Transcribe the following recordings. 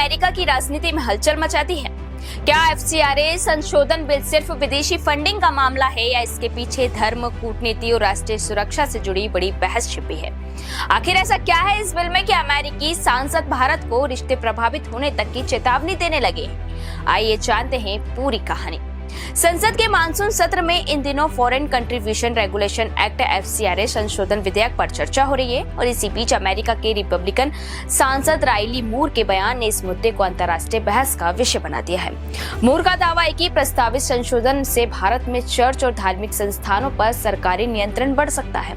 America की राजनीति में हलचल मचा दी है। क्या एफसीआरए संशोधन बिल सिर्फ विदेशी फंडिंग का मामला है या इसके पीछे धर्म, कूटनीति और राष्ट्रीय सुरक्षा से जुड़ी बड़ी बहस छिपी है? आखिर ऐसा क्या है इस बिल में कि अमेरिकी सांसद भारत को रिश्ते प्रभावित होने तक की चेतावनी देने लगे? आइए जानते हैं पूरी कहानी। संसद के मानसून सत्र में इन दिनों foreign contribution regulation act FCRA संशोधन विधेयक पर चर्चा हो रही है और इसी बीच अमेरिका के रिपब्लिकन सांसद राइली मूर के बयान ने इस मुद्दे को अंतर्राष्ट्रीय बहस का विषय बना दिया है। मूर का दावा है कि प्रस्तावित संशोधन से भारत में चर्च और धार्मिक संस्थानों पर सरकारी नियंत्रण बढ़ सकता है।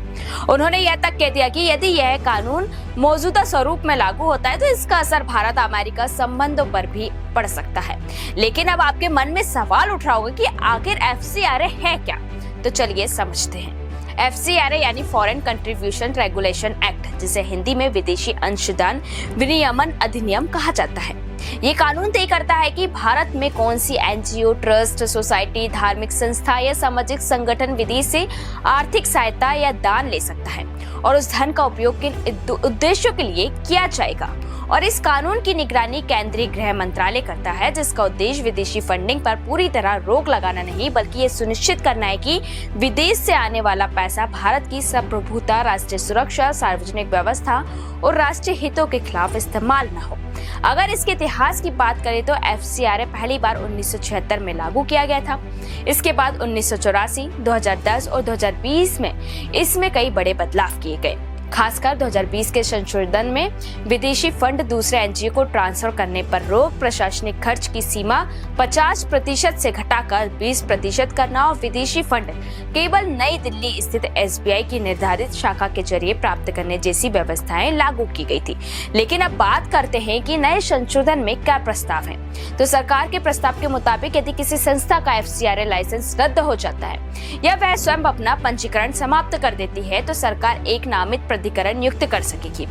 उन्होंने यह तक कह दिया कि यदि यह कानून मौजूदा स्वरूप में लागू होता है तो इसका असर भारत अमेरिका संबंधों पर भी पड़ सकता है। लेकिन अब आपके मन में सवाल उठ रहा होगा कि आखिर एफसीआरए है क्या? तो चलिए समझते हैं। एफसीआरए यानी फॉरेन कंट्रीब्यूशन रेगुलेशन एक्ट, जिसे हिंदी में विदेशी अंशदान विनियमन अधिनियम कहा जाता है। ये कानून तय करता है कि भारत में कौन सी एनजीओ, ट्रस्ट, सोसाइटी, धार्मिक संस्था या सामाजिक संगठन विदेश से आर्थिक सहायता या दान ले सकता है और उस धन का उपयोग किन उद्देश्यों के लिए किया जाएगा। और इस कानून की निगरानी केंद्रीय गृह मंत्रालय करता है, जिसका उद्देश्य विदेशी फंडिंग पर पूरी तरह रोक लगाना नहीं बल्कि ये सुनिश्चित करना है कि विदेश से आने वाला पैसा भारत की संप्रभुता, राष्ट्रीय सुरक्षा, सार्वजनिक व्यवस्था और राष्ट्रीय हितों के खिलाफ इस्तेमाल न हो। अगर इसके इतिहास की बात करें तो एफसीआरए पहली बार 1976 में लागू किया गया था। इसके बाद 1984, 2010 और 2020 में इसमें कई बड़े बदलाव किए गए। खासकर 2020 के संशोधन में विदेशी फंड दूसरे एनजीओ को ट्रांसफर करने पर रोक, प्रशासनिक खर्च की सीमा 50% से घटाकर 20% करना और विदेशी फंड केवल नई दिल्ली स्थित एसबीआई की निर्धारित शाखा के जरिए प्राप्त करने जैसी व्यवस्थाएं लागू की गई थी। लेकिन अब बात करते हैं कि नए संशोधन में क्या प्रस्ताव है। तो सरकार के प्रस्ताव के मुताबिक यदि किसी संस्था का एफसीआरए लाइसेंस रद्द हो जाता है या वह स्वयं अपना पंजीकरण समाप्त कर देती है तो सरकार एक नामित प्राधिकरण नियुक्त कर सकेगी।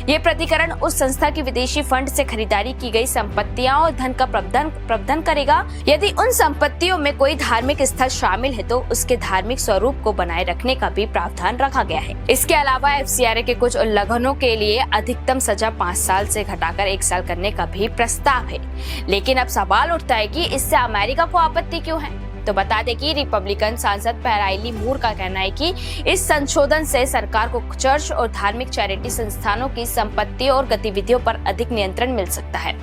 ये प्राधिकरण उस संस्था की विदेशी फंड से खरीदारी की गई संपत्तियां और धन का प्रबंधन करेगा। यदि उन संपत्तियों में कोई धार्मिक स्थल शामिल है तो उसके धार्मिक स्वरूप को बनाए रखने का भी प्रावधान रखा गया है। इसके अलावा एफसीआरए के कुछ उल्लंघनों के लिए अधिकतम सजा 5 साल से घटाकर 1 साल करने का भी प्रस्ताव है। लेकिन अब सवाल उठता है कि इससे अमेरिका को आपत्ति क्यों है? तो बता दें कि रिपब्लिकन सांसद राइली मूर का कहना है कि इस संशोधन से सरकार को चर्च और धार्मिक चैरिटी संस्थानों की संपत्ति और गतिविधियों पर अधिक नियंत्रण मिल सकता है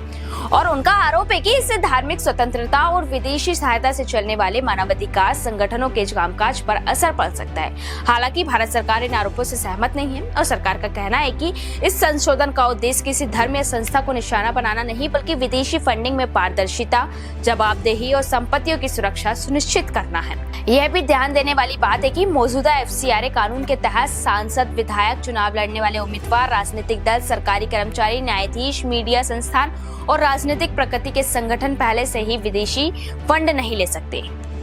और उनका आरोप है कि इससे धार्मिक स्वतंत्रता और विदेशी सहायता से चलने वाले मानवाधिकार संगठनों के कामकाज पर असर पड़ सकता है। हालांकि भारत सरकार इन आरोपों से सहमत नहीं है और सरकार का कहना है कि इस संशोधन का उद्देश्य किसी धर्म या संस्था को निशाना बनाना नहीं बल्कि विदेशी फंडिंग में पारदर्शिता, जवाबदेही और संपत्तियों की सुरक्षा सुनिश्चित करना है। यह भी ध्यान देने वाली बात है कि मौजूदा एफसीआरए कानून के तहत सांसद, विधायक, चुनाव लड़ने वाले उम्मीदवार, राजनीतिक दल, सरकारी कर्मचारी, न्यायाधीश, मीडिया संस्थान और राजनीतिक प्रकृति के संगठन पहले से ही विदेशी फंड नहीं ले सकते।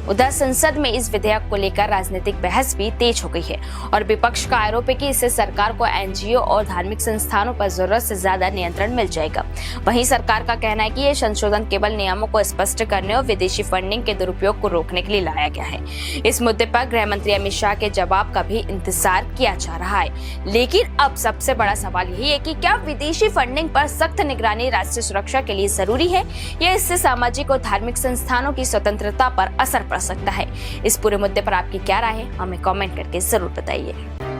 उधर संसद में इस विधेयक को लेकर राजनीतिक बहस भी तेज हो गई है और विपक्ष का आरोप है कि इससे सरकार को एनजीओ और धार्मिक संस्थानों पर जरूरत से ज्यादा नियंत्रण मिल जाएगा। वहीं सरकार का कहना है कि यह संशोधन केवल नियमों को स्पष्ट करने और विदेशी फंडिंग के दुरुपयोग को रोकने के लिए लाया गया है। इस मुद्दे पर गृह मंत्री अमित शाह के जवाब का भी इंतजार किया जा रहा है। लेकिन अब सबसे बड़ा सवाल यही है कि क्या विदेशी फंडिंग पर सख्त निगरानी राष्ट्रीय सुरक्षा के लिए जरूरी है या इससे सामाजिक और धार्मिक संस्थानों की स्वतंत्रता पर असर पड़ सकता है? इस पूरे मुद्दे पर आपकी क्या राय है? हमें कमेंट करके जरूर बताइए।